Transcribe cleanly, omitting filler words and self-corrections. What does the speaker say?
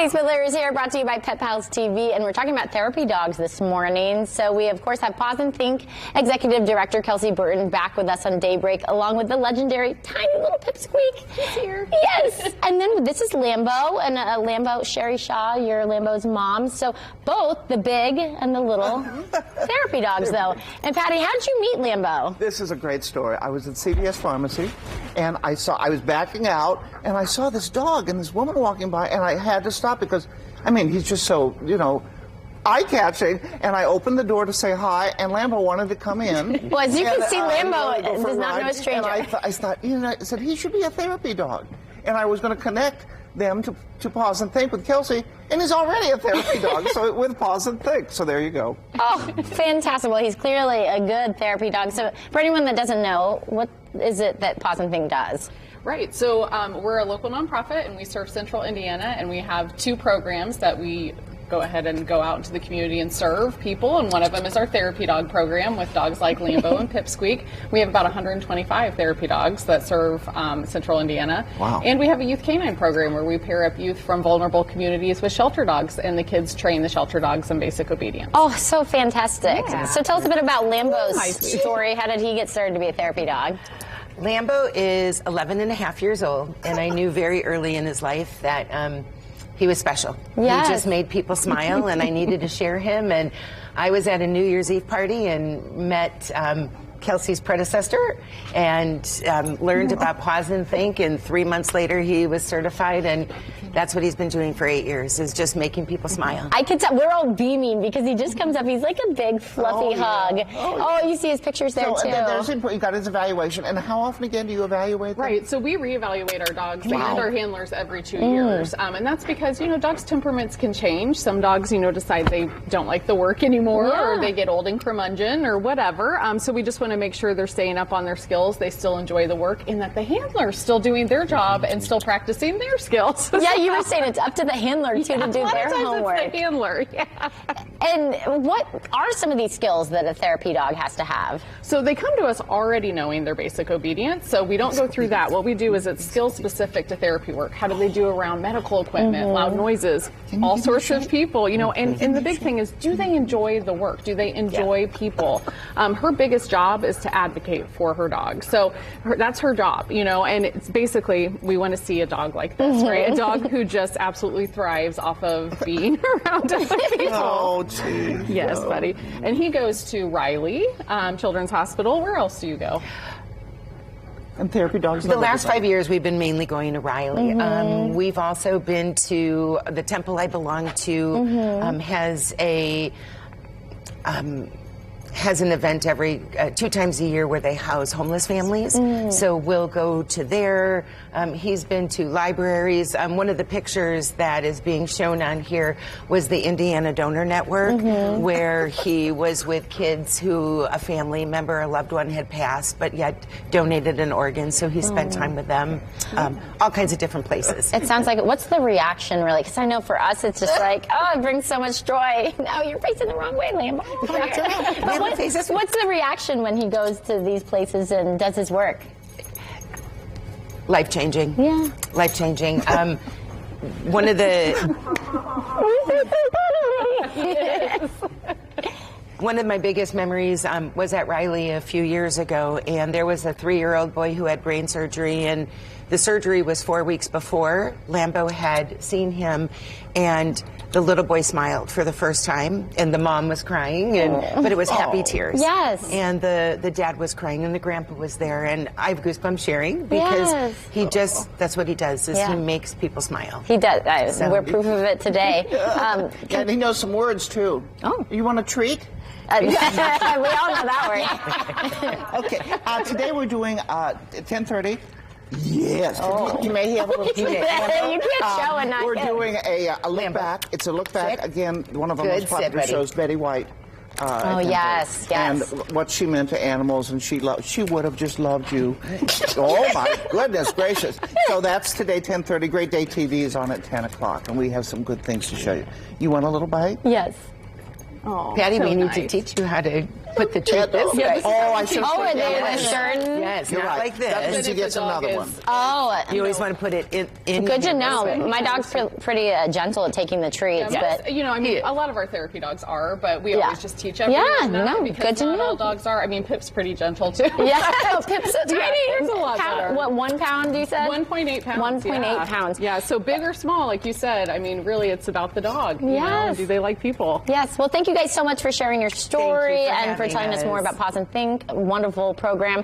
Hey, Spittlers here, brought to you by Pet Pals TV, and we're talking about therapy dogs this morning. So we, of course, have Paws Think Executive Director Kelsey Burton back with us on Daybreak, along with the legendary tiny little Pipsqueak. He's here. Yes. And then this is Lambo, and Lambo, Sherry Shaw, your Lambo's mom. So both the big and the little therapy dogs, though. And Patty, how did you meet Lambo? This is a great story. I was at CVS Pharmacy, and I was backing out, and I saw this dog and this woman walking by, and I had to stop because, I mean, he's just so, eye-catching, and I opened the door to say hi, and Lambo wanted to come in. Well, as you can see, Lambo does not know a stranger. And I thought, I said, he should be a therapy dog. And I was going to connect them to Paws and Think with Kelsey, and he's already a therapy dog, so with Paws and Think. So there you go. Oh, fantastic. Well, he's clearly a good therapy dog. So for anyone that doesn't know, what is it that Paws and Think does? Right. So we're a local nonprofit, and we serve Central Indiana, and we have two programs that we go ahead and go out into the community and serve people, and one of them is our therapy dog program with dogs like Lambo and Pipsqueak. We have about 125 therapy dogs that serve Central Indiana. Wow. And we have a youth canine program where we pair up youth from vulnerable communities with shelter dogs, and the kids train the shelter dogs in basic obedience. Oh, so fantastic. Yeah. So tell us a bit about Lambo's story. How did he get started to be a therapy dog? Lambo is 11 and a half years old, and I knew very early in his life that he was special. Yes. He just made people smile, and I needed to share him. And I was at a New Year's Eve party and met Kelsey's predecessor and learned about Paws and Think, and 3 months later he was certified, and that's what he's been doing for 8 years, is just making people smile. I could tell we're all beaming because he just comes up. He's like a big fluffy hug. Oh, you see his pictures there too. You got his evaluation. And how often again do you evaluate them? Right. So we reevaluate our dogs and our handlers every 2 years, and that's because dogs' temperaments can change. Some dogs decide they don't like the work anymore, or they get old and curmudgeon or whatever. So we just want to make sure they're staying up on their skills, they still enjoy the work, and that the handler's still doing their job and still practicing their skills. Yeah, you were saying it's up to the handler too to do their homework. It's the handler, And what are some of these skills that a therapy dog has to have? So they come to us already knowing their basic obedience, so we don't go through that. What we do is it's skill specific to therapy work. How do they do around medical equipment, loud noises, all sorts of people, and the big thing is, do they enjoy the work? Do they enjoy people? Her biggest job is to advocate for her dog. So that's her job, and it's basically, we want to see a dog like this, right? A dog who just absolutely thrives off of being around other people. Oh, gee. Yes, buddy. And he goes to Riley Children's Hospital. Where else do you go? And therapy dogs? The last 5 years we've been mainly going to Riley. We've also been to the temple I belong to, has an event every 2 times a year where they house homeless families. So we'll go to there. He's been to libraries. One of the pictures that is being shown on here was the Indiana Donor Network, where he was with kids who a family member, a loved one had passed, but yet donated an organ. So he spent time with them, all kinds of different places. It sounds like, what's the reaction really? Because I know for us it's just like, oh, it brings so much joy. No, you're facing the wrong way, Lambo. What's the reaction when he goes to these places and does his work? Life-changing. Yeah. Life-changing. One of the... One of my biggest memories was at Riley a few years ago, and there was a 3-year-old boy who had brain surgery, and the surgery was 4 weeks before. Lambo had seen him, and the little boy smiled for the first time, and the mom was crying, but it was happy tears. Yes. And the dad was crying, and the grandpa was there, and I have goosebumps sharing because he just, that's what he does, is he makes people smile. He does. We're proof of it today. And he knows some words, too. Oh. You want a treat? We all know that word. Okay. Today we're doing 10:30. Yes. You may have a little treat. You can't show and not We're get. doing a look back. It's a look back. Again, one of our most popular shows, Betty White. Oh, yes. And what she meant to animals, and she would have just loved you. Oh, my goodness gracious. So that's today, 10:30. Great Day TV is on at 10 o'clock, and we have some good things to show you. You want a little bite? Yes. Oh, Patty, we need to teach you how to put the treat this way. Oh, I should have Oh, put and that they in. were certain. Yes, You're not right. like That this. means he gets another one. Oh, You always want to put it in. good to here know. this way. My dog's pretty gentle at taking the treats, but You know, I mean, a lot of our therapy dogs are, but we always just teach everyone Yeah, that no, because good to not know. all dogs are. I mean, Pip's pretty gentle too. yeah, Pip's so tiny. It's a lot better. What, 1 pound you said? 1.8 pounds. 1.8 pounds. Yeah, so big or small, like you said, I mean, really it's about the dog. You know, Yes. do they like people? Yes. Well, thank you guys so much for sharing your story for and for having telling us more us. about Paws Think. Wonderful program.